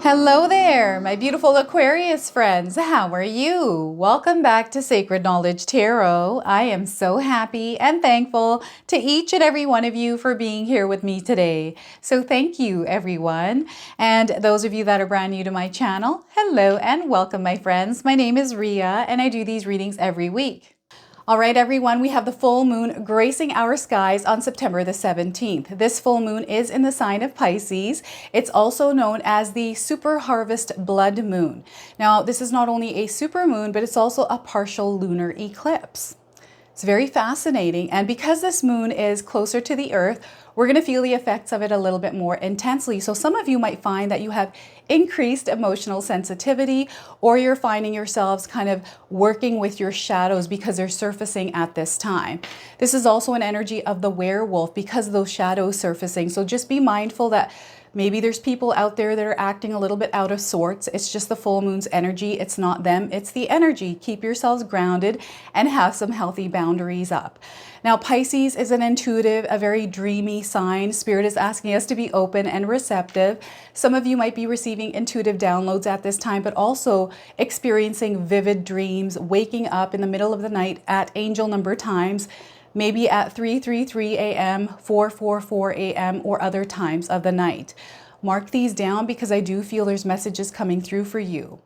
Hello there, my beautiful Aquarius friends. How are you? Welcome back to Sacred Knowledge Tarot. I am so happy and thankful to each and every one of you for being here with me today. So thank you, everyone. And those of you that are brand new to my channel, hello and welcome, my friends. My name is Ria, and I do these readings every week. All right, everyone, we have the full moon gracing our skies on September the 17th. This full moon is in the sign of Pisces. It's also known as the super harvest blood moon. Now, this is not only a super moon, but it's also a partial lunar eclipse. It's very fascinating, and because this moon is closer to the earth, we're going to feel the effects of it a little bit more intensely. So some of you might find that you have increased emotional sensitivity, or you're finding yourselves kind of working with your shadows because they're surfacing at this time. This is also an energy of the werewolf because of those shadows surfacing. So just be mindful that maybe there's people out there that are acting a little bit out of sorts. It's just the full moon's energy. It's not them, it's the energy. Keep yourselves grounded and have some healthy boundaries up. Now, Pisces is an intuitive, a very dreamy sign. Spirit is asking us to be open and receptive. Some of you might be receiving intuitive downloads at this time, but also experiencing vivid dreams, waking up in the middle of the night at angel number times, maybe at 3:33 a.m., 4:44 a.m., or other times of the night. Mark these down because I do feel there's messages coming through for you.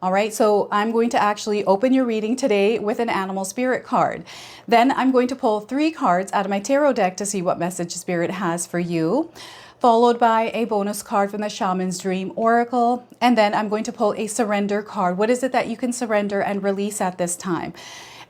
All right, so I'm going to actually open your reading today with an animal spirit card. Then I'm going to pull 3 cards out of my tarot deck to see what message Spirit has for you, followed by a bonus card from the Shaman's Dream Oracle. And then I'm going to pull a surrender card. What is it that you can surrender and release at this time?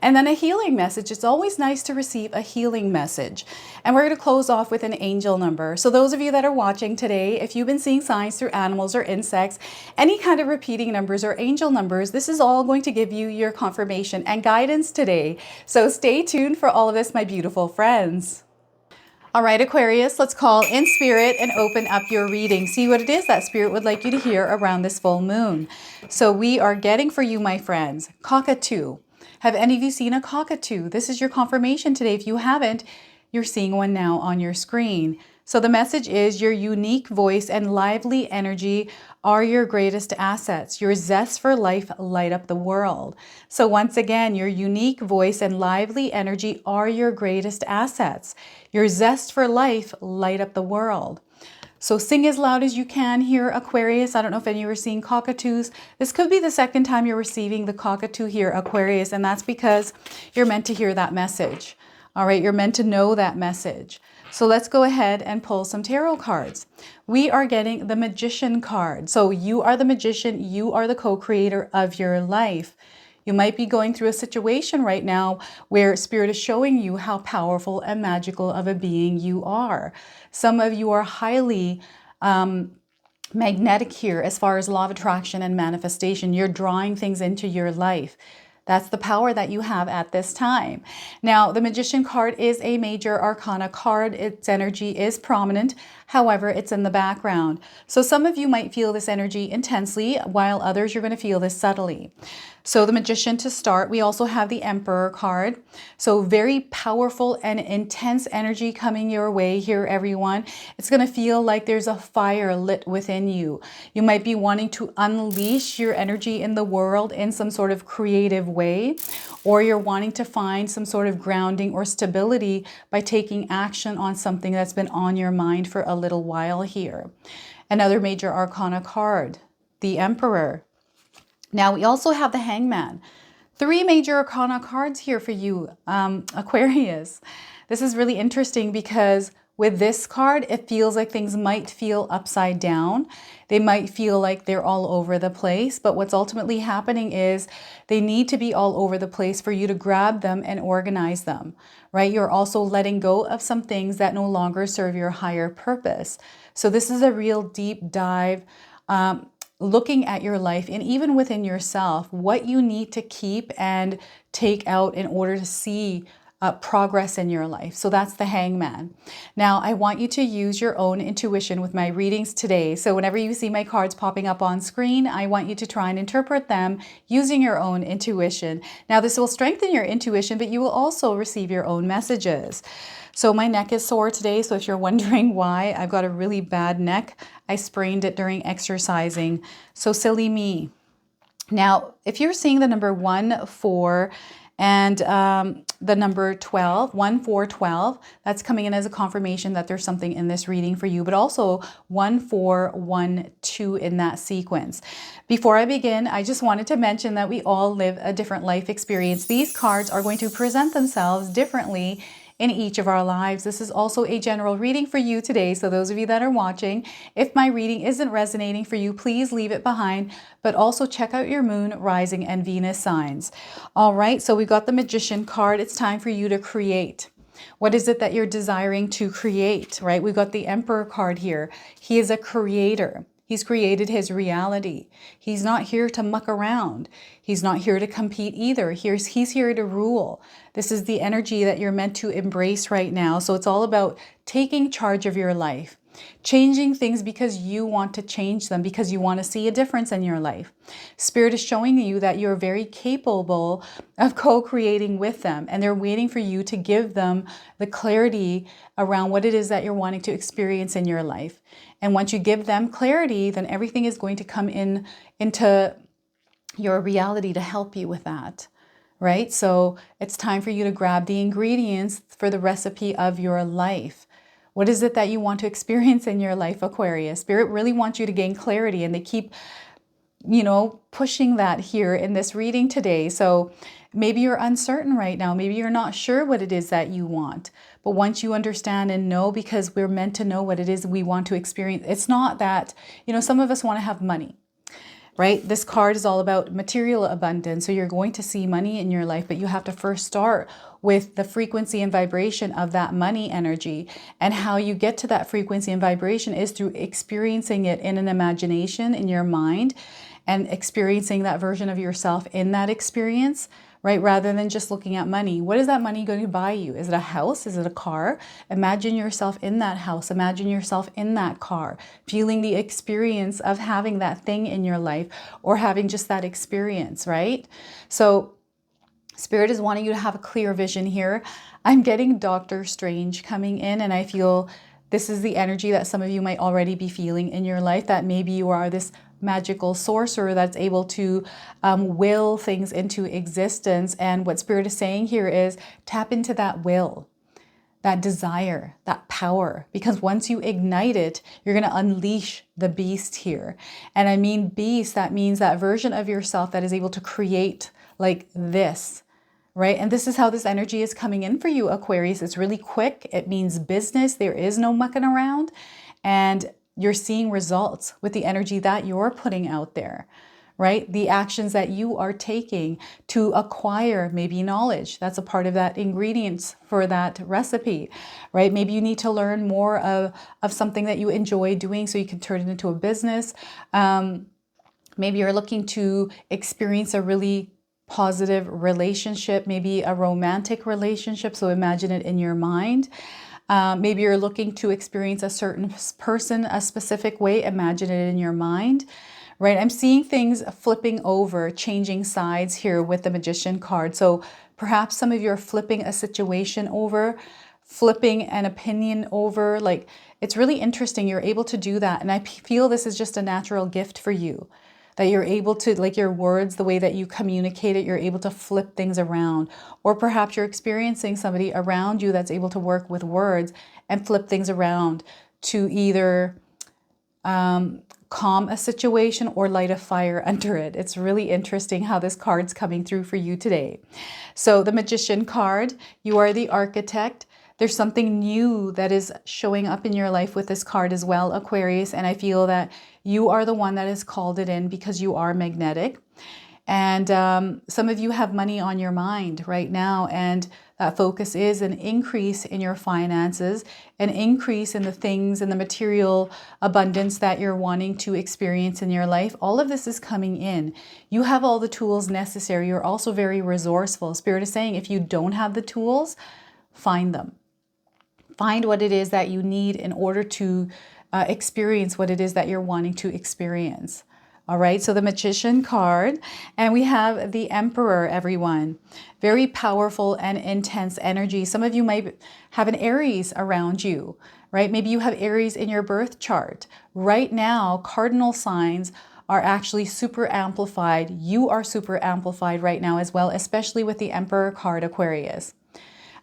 And then a healing message. It's always nice to receive a healing message. And we're going to close off with an angel number. So those of you that are watching today, if you've been seeing signs through animals or insects, any kind of repeating numbers or angel numbers, this is all going to give you your confirmation and guidance today. So stay tuned for all of this, my beautiful friends. All right, Aquarius, let's call in Spirit and open up your reading. See what it is that Spirit would like you to hear around this full moon. So we are getting for you, my friends, cockatoo. Have any of you seen a cockatoo? This is your confirmation today. If you haven't, you're seeing one now on your screen. So the message is your unique voice and lively energy are your greatest assets. Your zest for life light up the world. So once again, your unique voice and lively energy are your greatest assets. Your zest for life light up the world. So sing as loud as you can here, Aquarius. I don't know if any of you are seeing cockatoos. This could be the second time you're receiving the cockatoo here, Aquarius, and that's because you're meant to hear that message. All right, you're meant to know that message. So let's go ahead and pull some tarot cards. We are getting the Magician card. So you are the magician. You are the co-creator of your life. You might be going through a situation right now where Spirit is showing you how powerful and magical of a being you are. Some of you are highly magnetic here as far as law of attraction and manifestation. You're drawing things into your life. That's the power that you have at this time. Now, the Magician card is a major arcana card. Its energy is prominent. However, it's in the background. So some of you might feel this energy intensely, while others you're going to feel this subtly. So the Magician to start, we also have the Emperor card. So very powerful and intense energy coming your way here, everyone. It's going to feel like there's a fire lit within you. You might be wanting to unleash your energy in the world in some sort of creative way, or you're wanting to find some sort of grounding or stability by taking action on something that's been on your mind for a little while here. Another major arcana card, the Emperor. Now we also have the Hangman. 3 major arcana cards here for you, Aquarius. This is really interesting because with this card, it feels like things might feel upside down. They might feel like they're all over the place, but what's ultimately happening is they need to be all over the place for you to grab them and organize them, right? You're also letting go of some things that no longer serve your higher purpose. So this is a real deep dive, looking at your life and even within yourself, what you need to keep and take out in order to see progress in your life. So that's the Hangman. Now, I want you to use your own intuition with my readings today. So whenever you see my cards popping up on screen, I want you to try and interpret them using your own intuition. Now, this will strengthen your intuition, but you will also receive your own messages. So my neck is sore today. So if you're wondering why, I've got a really bad neck. I sprained it during exercising. So silly me. Now, if you're seeing the number 1, 4, and the number 12, 1, 4, 12, that's coming in as a confirmation that there's something in this reading for you, but also 1, 4, 1, 2 in that sequence. Before I begin, I just wanted to mention that we all live a different life experience. These cards are going to present themselves differently in each of our lives. This is also a general reading for you today. So those of you that are watching, if my reading isn't resonating for you, please leave it behind, but also check out your moon, rising, and Venus signs. All right, so we got the Magician card. It's time for you to create. What is it that you're desiring to create, right? We've got the Emperor card here. He is a creator. He's created his reality. He's not here to muck around. He's not here to compete either. He's here to rule. This is the energy that you're meant to embrace right now. So it's all about taking charge of your life, changing things because you want to change them, because you want to see a difference in your life. Spirit is showing you that you're very capable of co-creating with them, and they're waiting for you to give them the clarity around what it is that you're wanting to experience in your life. And once you give them clarity, then everything is going to come into your reality to help you with that, right? So it's time for you to grab the ingredients for the recipe of your life. What is it that you want to experience in your life, Aquarius? Spirit really wants you to gain clarity, and they keep, pushing that here in this reading today. So maybe you're uncertain right now. Maybe you're not sure what it is that you want. But once you understand and know, because we're meant to know what it is we want to experience, it's not that, some of us want to have money, right? This card is all about material abundance. So you're going to see money in your life, but you have to first start with the frequency and vibration of that money energy. And how you get to that frequency and vibration is through experiencing it in an imagination in your mind, and experiencing that version of yourself in that experience, right? Rather than just looking at money. What is that money going to buy you? Is it a house? Is it a car? Imagine yourself in that house. Imagine yourself in that car, feeling the experience of having that thing in your life, or having just that experience, right? So Spirit is wanting you to have a clear vision here. I'm getting Doctor Strange coming in, and I feel this is the energy that some of you might already be feeling in your life, that maybe you are this magical sorcerer that's able to will things into existence. And what Spirit is saying here is tap into that will, that desire, that power, because once you ignite it, you're going to unleash the beast here. And I mean beast, that means that version of yourself that is able to create like this, right? And this is how this energy is coming in for you, Aquarius. It's really quick. It means business. There is no mucking around. And you're seeing results with the energy that you're putting out there, right? The actions that you are taking to acquire maybe knowledge. That's a part of that ingredients for that recipe, right? Maybe you need to learn more of something that you enjoy doing so you can turn it into a business. Maybe you're looking to experience a really positive relationship, maybe a romantic relationship. So imagine it in your mind. Maybe you're looking to experience a certain person a specific way. Imagine it in your mind, right? I'm seeing things flipping over, changing sides here with the Magician card. So perhaps some of you are flipping a situation over, flipping an opinion over. Like, it's really interesting. You're able to do that. And I feel this is just a natural gift for you, that you're able to, like your words, the way that you communicate it, you're able to flip things around. Or perhaps you're experiencing somebody around you that's able to work with words and flip things around to either calm a situation or light a fire under it. It's really interesting how this card's coming through for you today. So the Magician card, you are the architect. There's something new that is showing up in your life with this card as well, Aquarius. And I feel that you are the one that has called it in because you are magnetic. And some of you have money on your mind right now. And focus is an increase in your finances, an increase in the things and the material abundance that you're wanting to experience in your life. All of this is coming in. You have all the tools necessary. You're also very resourceful. Spirit is saying if you don't have the tools, find them. Find what it is that you need in order to experience what it is that you're wanting to experience. All right, so the Magician card, and we have the Emperor, everyone. Very powerful and intense energy. Some of you might have an Aries around you, right? Maybe you have Aries in your birth chart. Right now, cardinal signs are actually super amplified. You are super amplified right now as well, especially with the Emperor card, Aquarius.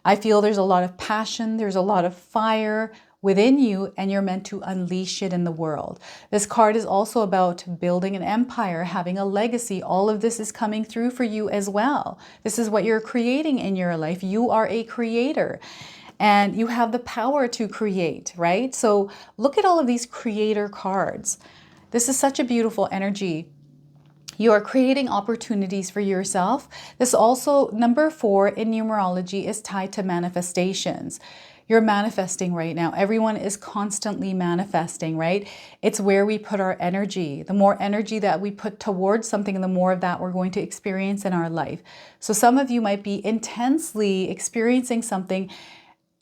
I feel there's a lot of passion, there's a lot of fire within you, and you're meant to unleash it in the world. This card is also about building an empire, having a legacy. All of this is coming through for you as well. This is what you're creating in your life. You are a creator and you have the power to create, right? So look at all of these creator cards. This is such a beautiful energy. You are creating opportunities for yourself. This also, number 4 in numerology, is tied to manifestations. You're manifesting right now. Everyone is constantly manifesting, right? It's where we put our energy. The more energy that we put towards something, the more of that we're going to experience in our life. So some of you might be intensely experiencing something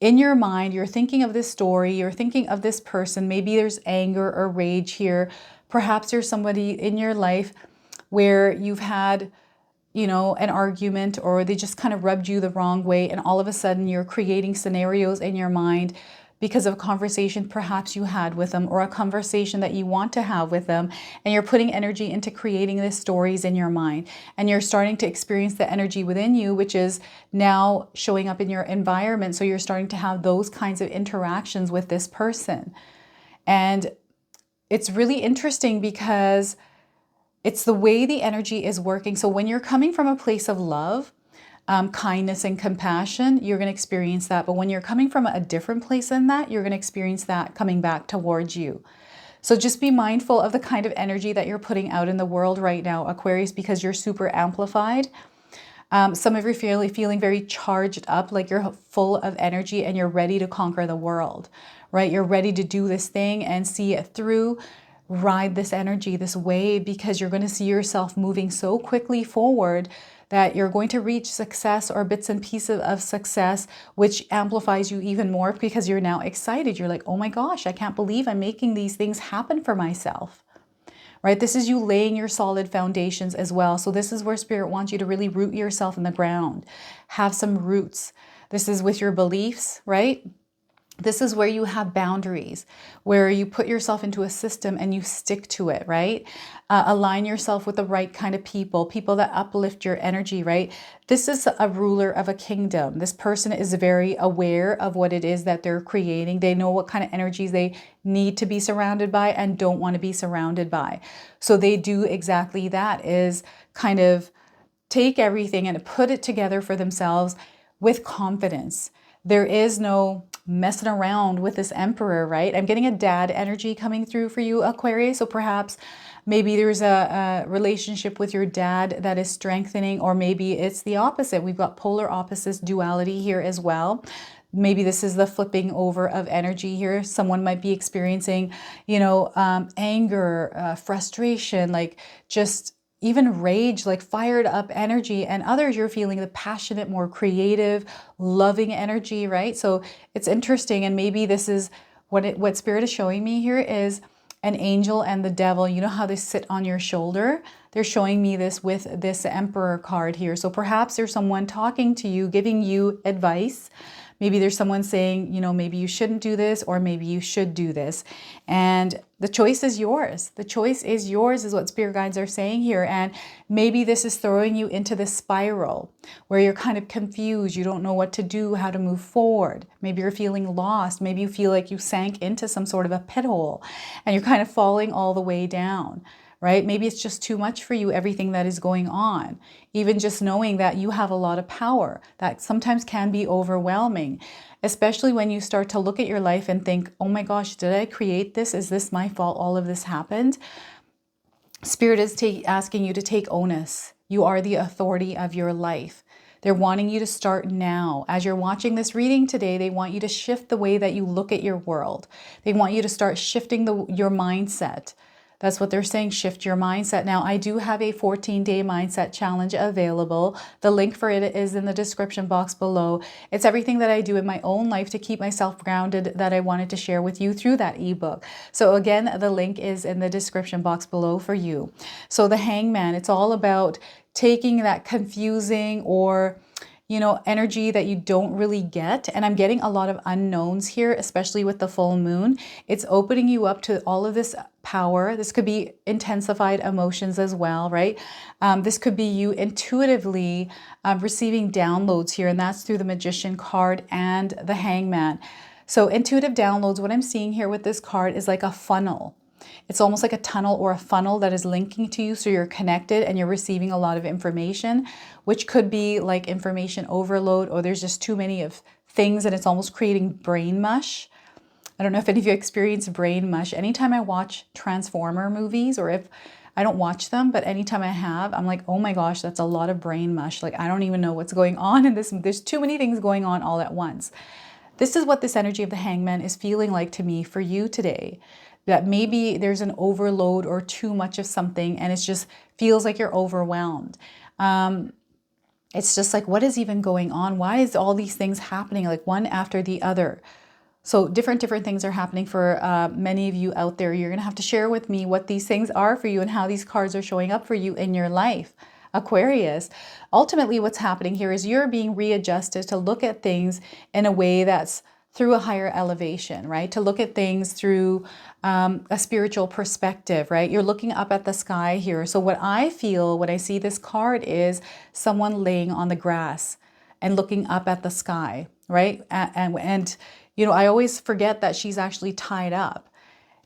in your mind. You're thinking of this story. You're thinking of this person. Maybe there's anger or rage here. Perhaps there's somebody in your life where you've had, an argument, or they just kind of rubbed you the wrong way, and all of a sudden you're creating scenarios in your mind because of a conversation perhaps you had with them, or a conversation that you want to have with them, and you're putting energy into creating these stories in your mind, and you're starting to experience the energy within you, which is now showing up in your environment. So you're starting to have those kinds of interactions with this person. And it's really interesting because it's the way the energy is working. So when you're coming from a place of love, kindness and compassion, you're going to experience that. But when you're coming from a different place than that, you're going to experience that coming back towards you. So just be mindful of the kind of energy that you're putting out in the world right now, Aquarius, because you're super amplified. Some of you are feeling very charged up, like you're full of energy and you're ready to conquer the world, right? You're ready to do this thing and see it through. Ride this energy, this wave, because you're going to see yourself moving so quickly forward that you're going to reach success or bits and pieces of success, which amplifies you even more because you're now excited. You're like, oh my gosh, I can't believe I'm making these things happen for myself, right? This is you laying your solid foundations as well. So this is where Spirit wants you to really root yourself in the ground, have some roots. This is with your beliefs, right? This is where you have boundaries, where you put yourself into a system and you stick to it, right? Align yourself with the right kind of people that uplift your energy, right? This is a ruler of a kingdom. This person is very aware of what it is that they're creating. They know what kind of energies they need to be surrounded by and don't want to be surrounded by. So they do exactly that, is kind of take everything and put it together for themselves with confidence. There is no messing around with this Emperor, right? I'm getting a dad energy coming through for you, Aquarius. So perhaps maybe there's a relationship with your dad that is strengthening, or maybe it's the opposite. We've got polar opposites, duality here as well. Maybe this is the flipping over of energy here. Someone might be experiencing, anger, frustration, like just even rage, like fired up energy, and others you're feeling the passionate, more creative, loving energy, right? So it's interesting, and maybe this is what Spirit is showing me here is an angel and the devil. You know how they sit on your shoulder? They're showing me this with this Emperor card here. So perhaps there's someone talking to you, giving you advice. Maybe there's someone saying, maybe you shouldn't do this, or maybe you should do this. And the choice is yours. The choice is yours is what Spirit guides are saying here. And maybe this is throwing you into this spiral where you're kind of confused. You don't know what to do, how to move forward. Maybe you're feeling lost. Maybe you feel like you sank into some sort of a pit hole and you're kind of falling all the way down. Right? Maybe it's just too much for you, everything that is going on. Even just knowing that you have a lot of power, that sometimes can be overwhelming, especially when you start to look at your life and think, oh my gosh, did I create this? Is this my fault? All of this happened. Spirit is asking you to take onus. You are the authority of your life. They're wanting you to start now. As you're watching this reading today, they want you to shift the way that you look at your world. They want you to start shifting your mindset. That's what they're saying, shift your mindset. Now, I do have a 14-day mindset challenge available. The link for it is in the description box below. It's everything that I do in my own life to keep myself grounded that I wanted to share with you through that ebook. So again, the link is in the description box below for you. So the Hangman, it's all about taking that confusing or energy that you don't really get. And I'm getting a lot of unknowns here, especially with the full moon. It's opening you up to all of this power. This could be intensified emotions as well, right? This could be you intuitively receiving downloads here, and that's through the Magician card and the Hangman. So intuitive downloads, what I'm seeing here with this card is like a funnel. It's almost like a tunnel or a funnel that is linking to you, so you're connected and you're receiving a lot of information, which could be like information overload, or there's just too many of things and it's almost creating brain mush. I don't know if any of you experience brain mush. Anytime I watch Transformer movies, or if I don't watch them, but anytime I have, I'm like, oh my gosh, that's a lot of brain mush. Like, I don't even know what's going on in this. There's too many things going on all at once. This is what this energy of the Hangman is feeling like to me for you today. That maybe there's an overload or too much of something and it just feels like you're overwhelmed. It's just like, what is even going on? Why is all these things happening like one after the other? So different things are happening for many of you out there. You're going to have to share with me what these things are for you and how these cards are showing up for you in your life. Aquarius, ultimately what's happening here is you're being readjusted to look at things in a way that's through a higher elevation, right? To look at things through a spiritual perspective, right? You're looking up at the sky here. So what I feel when I see this card is someone laying on the grass and looking up at the sky, right? And I always forget that she's actually tied up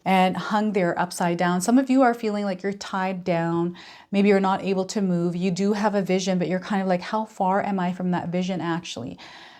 and hung there upside down. Some of you are feeling like you're tied down. Maybe you're not able to move. You do have a vision, but you're kind of like, how far am I from that vision actually?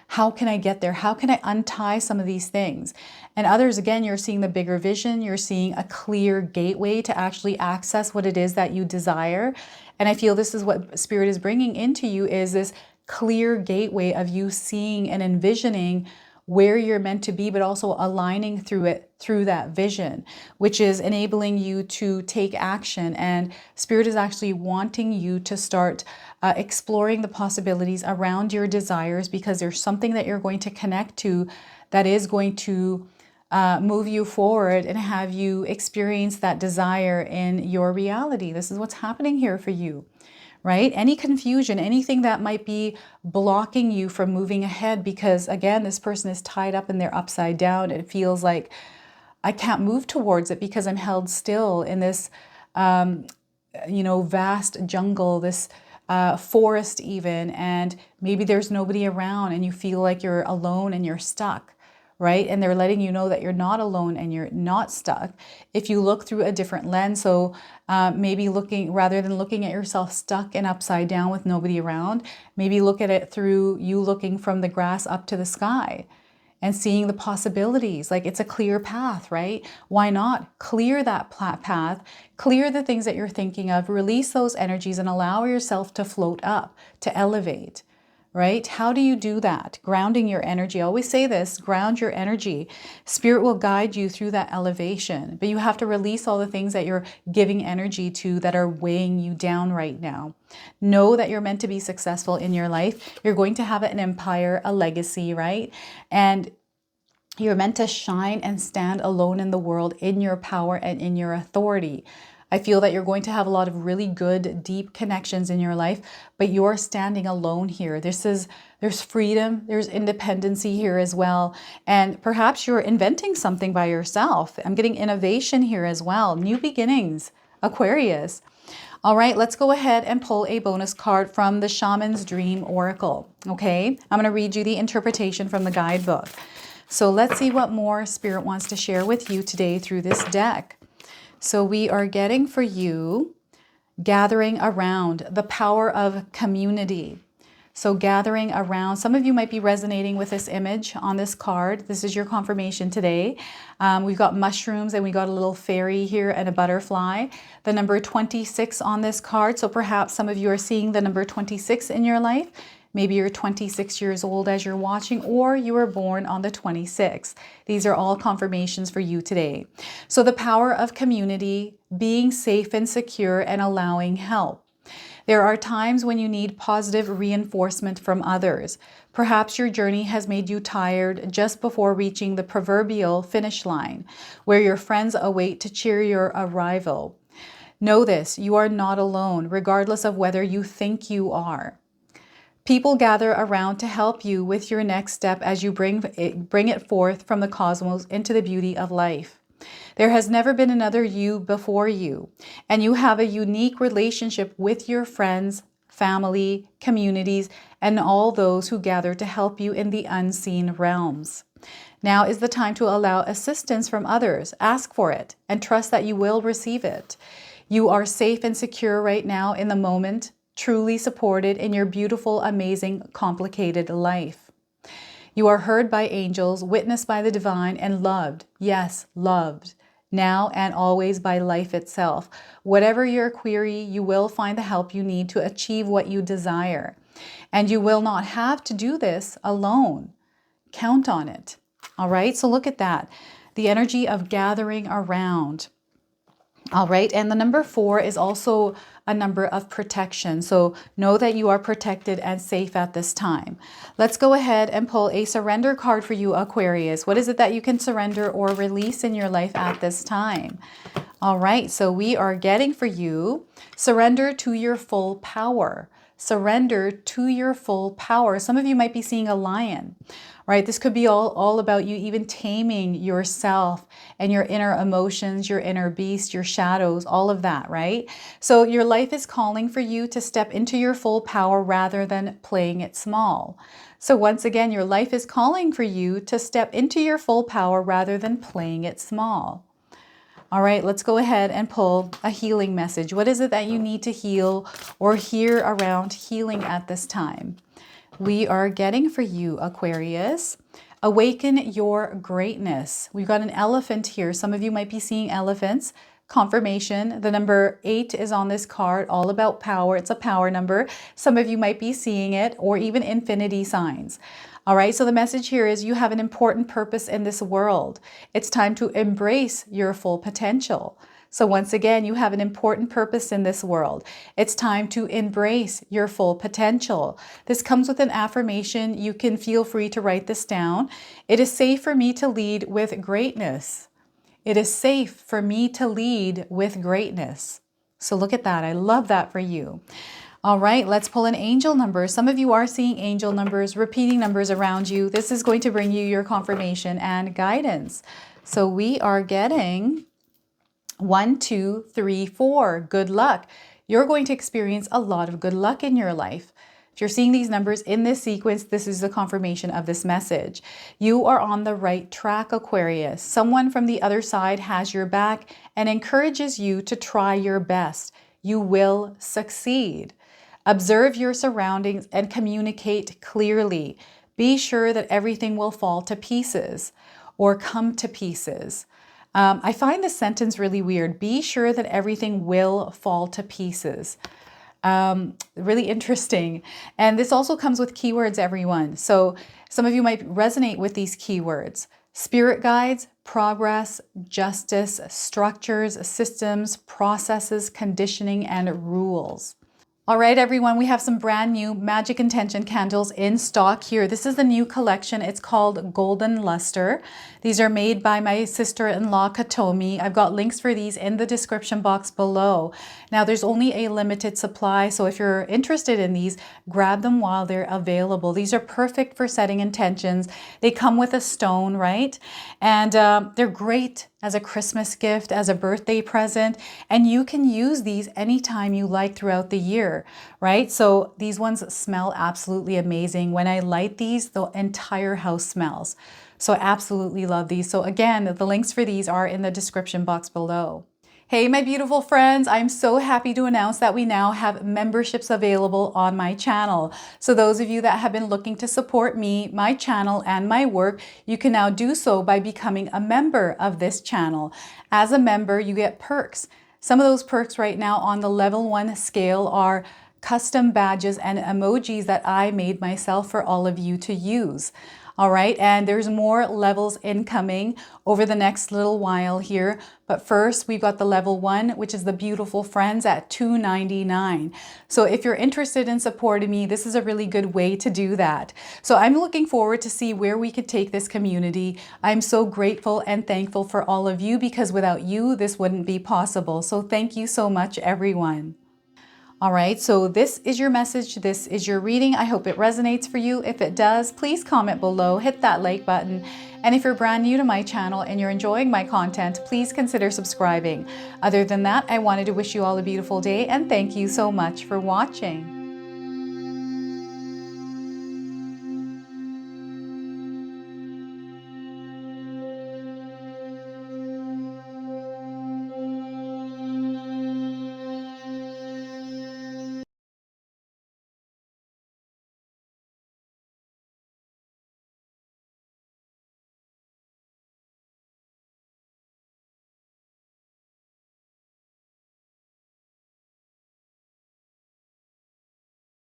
How can I get there? How can I untie some of these things? And others, again, you're seeing the bigger vision. You're seeing a clear gateway to actually access what it is that you desire. And I feel this is what Spirit is bringing into you, is this clear gateway of you seeing and envisioning where you're meant to be, but also aligning through that vision, which is enabling you to take action. And Spirit is actually wanting you to start exploring the possibilities around your desires, because there's something that you're going to connect to that is going to move you forward and have you experience that desire in your reality. This is what's happening here for you. Right? Any confusion, anything that might be blocking you from moving ahead, because again, this person is tied up and they're upside down. It feels like I can't move towards it because I'm held still in this, vast jungle, this forest even, and maybe there's nobody around and you feel like you're alone and you're stuck. Right? And they're letting you know that you're not alone and you're not stuck if you look through a different lens. So maybe rather than looking at yourself stuck and upside down with nobody around, maybe look at it through you looking from the grass up to the sky and seeing the possibilities. Like, it's a clear path, right? Why not clear that path, clear the things that you're thinking of, release those energies and allow yourself to float up, to elevate. Right? How do you do that? Grounding your energy. I always say this, ground your energy. Spirit will guide you through that elevation, but you have to release all the things that you're giving energy to that are weighing you down right now. Know that you're meant to be successful in your life. You're going to have an empire, a legacy, right? And you're meant to shine and stand alone in the world in your power and in your authority. I feel that you're going to have a lot of really good, deep connections in your life, but you're standing alone here. There's freedom, there's independency here as well. And perhaps you're inventing something by yourself. I'm getting innovation here as well. New beginnings, Aquarius. All right, let's go ahead and pull a bonus card from the Shaman's Dream Oracle. Okay, I'm going to read you the interpretation from the guidebook. So let's see what more Spirit wants to share with you today through this deck. So we are getting for you, gathering around, the power of community. So gathering around, some of you might be resonating with this image on this card. This is your confirmation today. We've got mushrooms and we got a little fairy here and a butterfly. The number 26 on this card. So perhaps some of you are seeing the number 26 in your life. Maybe you're 26 years old as you're watching, or you were born on the 26th. These are all confirmations for you today. So the power of community, being safe and secure, and allowing help. There are times when you need positive reinforcement from others. Perhaps your journey has made you tired just before reaching the proverbial finish line, where your friends await to cheer your arrival. Know this, you are not alone, regardless of whether you think you are. People gather around to help you with your next step as you bring it forth from the cosmos into the beauty of life. There has never been another you before you, and you have a unique relationship with your friends, family, communities, and all those who gather to help you in the unseen realms. Now is the time to allow assistance from others. Ask for it and trust that you will receive it. You are safe and secure right now in the moment, truly supported in your beautiful, amazing, complicated life. You are heard by angels, witnessed by the divine, and loved. Yes, loved. Now and always by life itself. Whatever your query, you will find the help you need to achieve what you desire. And you will not have to do this alone. Count on it. All right, so look at that. The energy of gathering around. All right, and the number 4 is also a number of protection. So know that you are protected and safe at this time. Let's go ahead and pull a surrender card for you, Aquarius. What is it that you can surrender or release in your life at this time? All right, so we are getting for you, surrender to your full power. Surrender to your full power. Some of you might be seeing a lion, right? This could be all about you even taming yourself and your inner emotions, your inner beast, your shadows, all of that, right? So your life is calling for you to step into your full power rather than playing it small. So once again, your life is calling for you to step into your full power rather than playing it small. All right, let's go ahead and pull a healing message. What is it that you need to heal or hear around healing at this time? We are getting for you, Aquarius, awaken your greatness. We've got an elephant here. Some of you might be seeing elephants. Confirmation. The number 8 is on this card, all about power. It's a power number. Some of you might be seeing it, or even infinity signs. All right, so the message here is you have an important purpose in this world. It's time to embrace your full potential. So once again, you have an important purpose in this world. It's time to embrace your full potential. This comes with an affirmation. You can feel free to write this down. It is safe for me to lead with greatness. It is safe for me to lead with greatness. So look at that. I love that for you. All right, let's pull an angel number. Some of you are seeing angel numbers, repeating numbers around you. This is going to bring you your confirmation and guidance. So we are getting 1, 2, 3, 4. Good luck. You're going to experience a lot of good luck in your life. If you're seeing these numbers in this sequence, this is the confirmation of this message. You are on the right track, Aquarius. Someone from the other side has your back and encourages you to try your best. You will succeed. Observe your surroundings and communicate clearly. Be sure that everything will fall to pieces or come to pieces. I find this sentence really weird. Be sure that everything will fall to pieces. Really interesting. And this also comes with keywords, everyone. So some of you might resonate with these keywords. Spirit guides, progress, justice, structures, systems, processes, conditioning, and rules. All right, everyone, we have some brand new Magic Intention candles in stock here. This is the new collection. It's called Golden Luster. These are made by my sister-in-law, Katomi. I've got links for these in the description box below. Now, there's only a limited supply, so if you're interested in these, grab them while they're available. These are perfect for setting intentions. They come with a stone, right? And they're great as a Christmas gift, as a birthday present, and you can use these anytime you like throughout the year, right? So these ones smell absolutely amazing. When I light these, the entire house smells. So I absolutely love these. So again, the links for these are in the description box below. Hey, my beautiful friends, I'm so happy to announce that we now have memberships available on my channel. So those of you that have been looking to support me, my channel, and my work, you can now do so by becoming a member of this channel. As a member, you get perks. Some of those perks right now on the level 1 scale are custom badges and emojis that I made myself for all of you to use. All right, and there's more levels incoming over the next little while here. But first, we've got the level 1, which is the beautiful friends at $2.99. So if you're interested in supporting me, this is a really good way to do that. So I'm looking forward to see where we could take this community. I'm so grateful and thankful for all of you, because without you, this wouldn't be possible. So thank you so much, everyone. All right, so this is your message. This is your reading. I hope it resonates for you. If it does, please comment below, hit that like button. And if you're brand new to my channel and you're enjoying my content, please consider subscribing. Other than that, I wanted to wish you all a beautiful day and thank you so much for watching.